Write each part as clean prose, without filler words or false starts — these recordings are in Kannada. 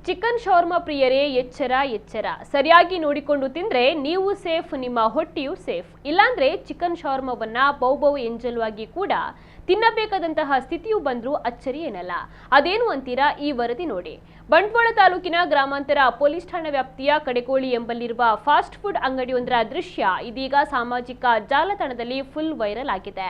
ಚಿಕನ್ ಶವರ್ಮಾ ಪ್ರಿಯರೇ ಎಚ್ಚರ ಎಚ್ಚರ. ಸರಿಯಾಗಿ ನೋಡಿಕೊಂಡು ತಿಂದ್ರೆ ನೀವು ಸೇಫ್, ನಿಮ್ಮ ಹೊಟ್ಟೆಯೂ ಸೇಫ್. ಇಲ್ಲಾಂದ್ರೆ ಚಿಕನ್ ಶವರ್ಮಾವನ್ನ ಬೌಬೌ ಎಂಜಲುವಾಗಿ ಕೂಡ ತಿನ್ನಬೇಕಾದಂತಹ ಸ್ಥಿತಿಯು ಬಂದ್ರೂ ಅಚ್ಚರಿ ಏನಲ್ಲ. ಅದೇನು ಅಂತೀರಾ? ಈ ವರದಿ ನೋಡಿ. ಬಂಟ್ವಾಳ ತಾಲೂಕಿನ ಗ್ರಾಮಾಂತರ ಪೊಲೀಸ್ ಠಾಣಾ ವ್ಯಾಪ್ತಿಯ ಕಡೆಕೋಳಿ ಎಂಬಲ್ಲಿರುವ ಫಾಸ್ಟ್ ಫುಡ್ ಅಂಗಡಿಯೊಂದರ ದೃಶ್ಯ ಇದೀಗ ಸಾಮಾಜಿಕ ಜಾಲತಾಣದಲ್ಲಿ ಫುಲ್ ವೈರಲ್ ಆಗಿದೆ.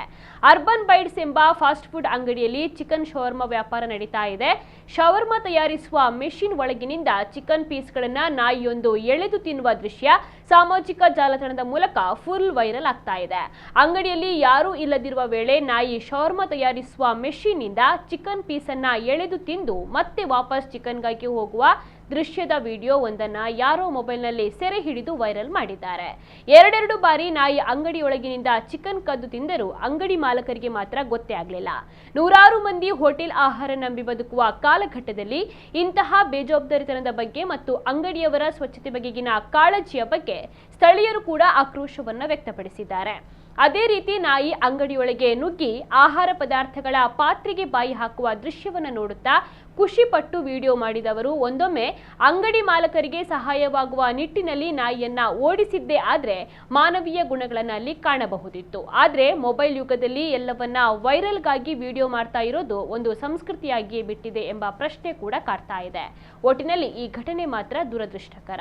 ಅರ್ಬನ್ ಬೈಟ್ಸ್ ಎಂಬ ಫಾಸ್ಟ್ ಫುಡ್ ಅಂಗಡಿಯಲ್ಲಿ ಚಿಕನ್ ಶವರ್ಮಾ ವ್ಯಾಪಾರ ನಡೀತಾ ಇದೆ. ಶವರ್ಮಾ ತಯಾರಿಸುವ ಮೆಷಿನ್ ಒಳಗಿನಿಂದ ಚಿಕನ್ ಪೀಸ್ಗಳನ್ನ ನಾಯಿಯೊಂದು ಎಳೆದು ತಿನ್ನುವ ದೃಶ್ಯ ಸಾಮಾಜಿಕ ಜಾಲತಾಣದ ಮೂಲಕ ಫುಲ್ ವೈರಲ್ ಆಗ್ತಾ ಇದೆ. ಅಂಗಡಿಯಲ್ಲಿ ಯಾರೂ ಇಲ್ಲದಿರುವ ವೇಳೆ ನಾಯಿ ಶವರ್ಮಾ ತಯಾರಿಸುವ ಮೆಷಿನ್ ನಿಂದ ಚಿಕನ್ ಪೀಸ್ ಅನ್ನ ಎಳೆದು ತಿಂದು ಮತ್ತೆ ವಾಪಸ್ ಚಿಕನ್ಗಾಗಿ ಹೋಗುವ ದೃಶ್ಯದ ವಿಡಿಯೋ ಒಂದನ್ನ ಯಾರೋ ಮೊಬೈಲ್ನಲ್ಲಿ ಸೆರೆ ಹಿಡಿದು ವೈರಲ್ ಮಾಡಿದ್ದಾರೆ. ಎರಡೆರಡು ಬಾರಿ ನಾಯಿ ಅಂಗಡಿಯೊಳಗಿನಿಂದ ಚಿಕನ್ ಕದ್ದು ತಿಂದರೂ ಅಂಗಡಿ ಮಾಲಕರಿಗೆ ಮಾತ್ರ ಗೊತ್ತೇ ಆಗಲಿಲ್ಲ. ನೂರಾರು ಮಂದಿ ಹೋಟೆಲ್ ಆಹಾರ ನಂಬಿ ಬದುಕುವ ಕಾಲಘಟ್ಟದಲ್ಲಿ ಇಂತಹ ಬೇಜವಾಬ್ದಾರಿತನದ ಬಗ್ಗೆ ಮತ್ತು ಅಂಗಡಿಯವರ ಸ್ವಚ್ಛತೆ ಬಗೆಗಿನ ಕಾಳಜಿಯ ಬಗ್ಗೆ ಸ್ಥಳೀಯರು ಕೂಡ ಆಕ್ರೋಶವನ್ನ ವ್ಯಕ್ತಪಡಿಸಿದ್ದಾರೆ. ಅದೇ ರೀತಿ ನಾಯಿ ಅಂಗಡಿಯೊಳಗೆ ನುಗ್ಗಿ ಆಹಾರ ಪದಾರ್ಥಗಳ ಪಾತ್ರೆಗೆ ಬಾಯಿ ಹಾಕುವ ದೃಶ್ಯವನ್ನು ನೋಡುತ್ತಾ ಖುಷಿಪಟ್ಟು ವಿಡಿಯೋ ಮಾಡಿದವರು ಒಂದೊಮ್ಮೆ ಅಂಗಡಿ ಮಾಲಕರಿಗೆ ಸಹಾಯವಾಗುವ ನಿಟ್ಟಿನಲ್ಲಿ ನಾಯಿಯನ್ನ ಓಡಿಸಿದ್ದೇ ಆದ್ರೆ ಮಾನವೀಯ ಗುಣಗಳನ್ನ ಅಲ್ಲಿ ಕಾಣಬಹುದಿತ್ತು. ಆದ್ರೆ ಮೊಬೈಲ್ ಯುಗದಲ್ಲಿ ಎಲ್ಲವನ್ನ ವೈರಲ್ಗಾಗಿ ವಿಡಿಯೋ ಮಾಡ್ತಾ ಇರೋದು ಒಂದು ಸಂಸ್ಕೃತಿಯಾಗಿಯೇ ಬಿಟ್ಟಿದೆ ಎಂಬ ಪ್ರಶ್ನೆ ಕೂಡ ಕಾಡ್ತಾ ಇದೆ. ಒಟ್ಟಿನಲ್ಲಿ ಈ ಘಟನೆ ಮಾತ್ರ ದುರದೃಷ್ಟಕರ.